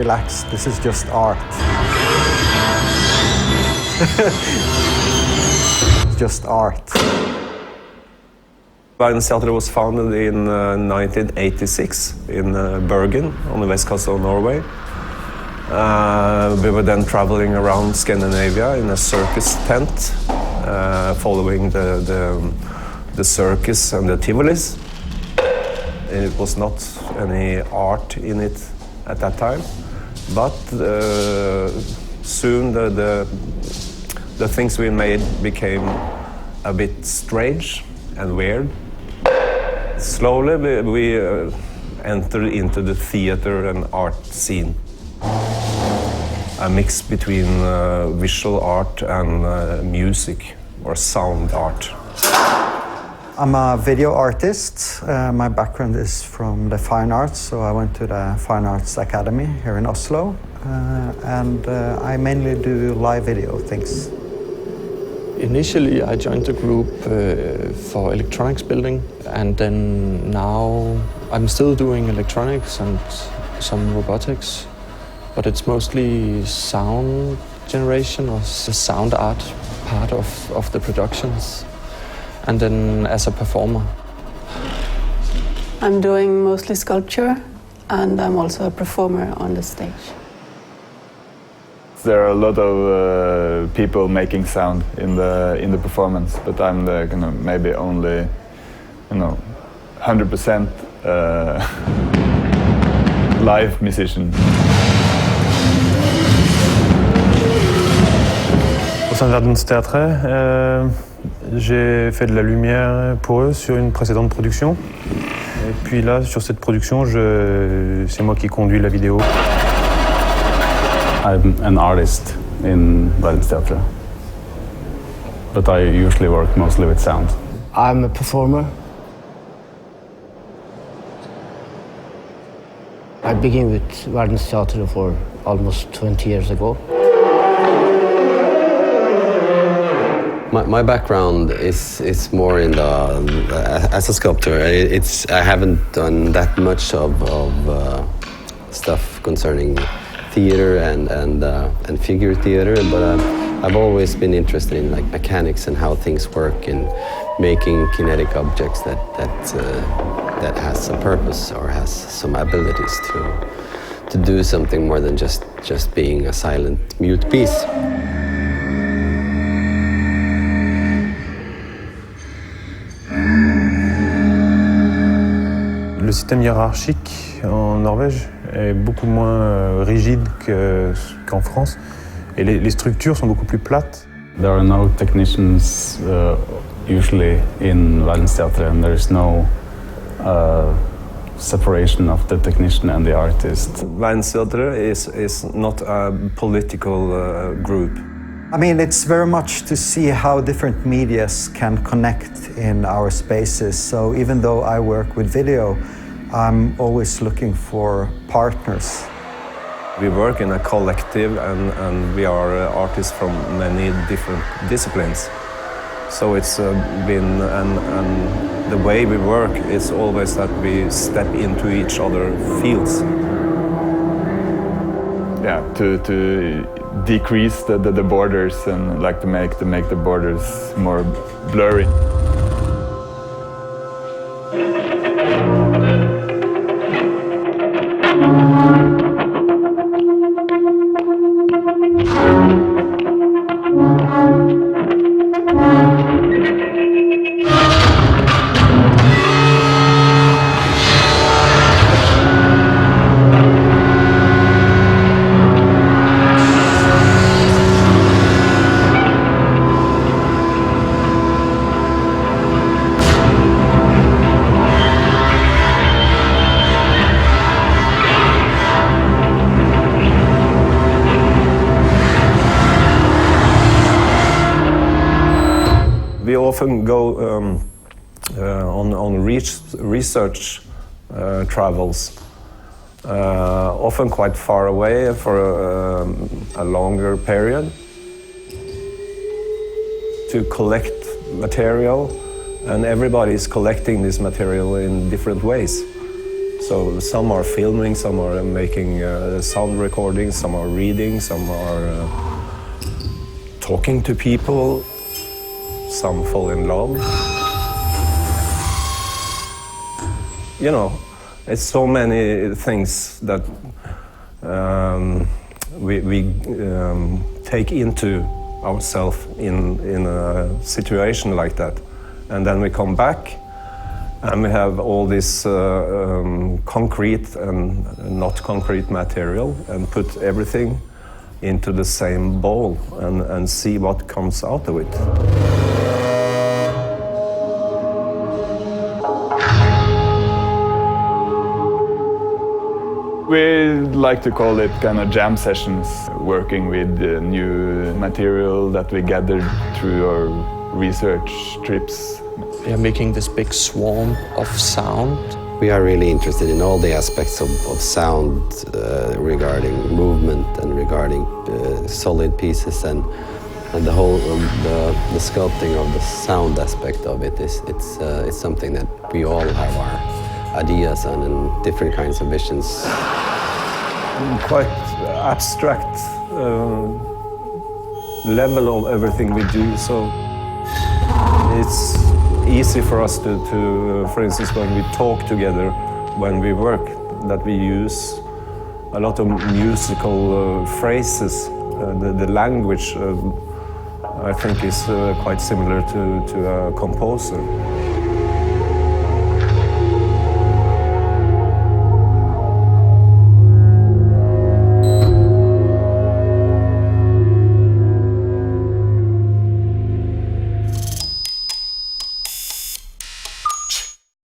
relax. This is just art. It's just art. Verdensteatret was founded in 1986 in Bergen on the west coast of Norway. We were then traveling around Scandinavia in a circus tent, following the circus and the Tivolis. It was not any art in it at that time, but soon the things we made became a bit strange and weird. Slowly we entered into the theater and art scene. A mix between visual art and music or sound art. I'm a video artist. My background is from the fine arts, so I went to the Fine Arts Academy here in Oslo, and I mainly do live video things. Initially, I joined the group for electronics building, and then now I'm still doing electronics and some robotics, but it's mostly sound generation or the sound art part of the productions, and then as a performer. I'm doing mostly sculpture, and I'm also a performer on the stage. There are a lot of people making sound in the performance, but I'm the maybe only 100% live musician. Au sein de Verdensteatret, j'ai fait de la lumière pour eux sur une précédente production. Et puis là, sur cette production, c'est moi qui conduis la vidéo. I'm an artist in Verdensteatret, but I usually work mostly with sound. I'm a performer. I began with Verdensteatret for almost 20 years ago. My background is more in as a sculptor. I haven't done that much of stuff concerning theater and figure theater, but I've always been interested in like mechanics and how things work in making kinetic objects that has a purpose or has some abilities to do something more than just being a silent mute piece. Le système hiérarchique en Norvège est beaucoup moins rigide qu'en France, et les structures sont beaucoup plus plates. There are no technicians usually in Verdensteatret, and there is no separation of the technician and the artist. Verdensteatret is not a political group. I mean, it's very much to see how different medias can connect in our spaces. So even though I work with video, I'm always looking for partners. We work in a collective, and we are artists from many different disciplines. So it's been, and the way we work is always that we step into each other's fields. Yeah, to decrease the borders and like to make the borders more blurry. We often go on research travels, often quite far away for a longer period, to collect material, and everybody is collecting this material in different ways. So some are filming, some are making sound recordings, some are reading, some are talking to people, some fall in love. You know, it's so many things that we take into ourselves in a situation like that. And then we come back and we have all this concrete and not concrete material and put everything into the same bowl and see what comes out of it. We like to call it kind of jam sessions, working with new material that we gathered through our research trips. We are making this big swarm of sound. We are really interested in all the aspects of sound regarding movement and regarding solid pieces and the whole the sculpting of the sound aspect of it is it's something that we all have our ideas on and different kinds of visions. Quite abstract level of everything we do, so it's easy for us to, for instance, when we talk together, when we work, that we use a lot of musical phrases. The language, I think, is quite similar to a composer.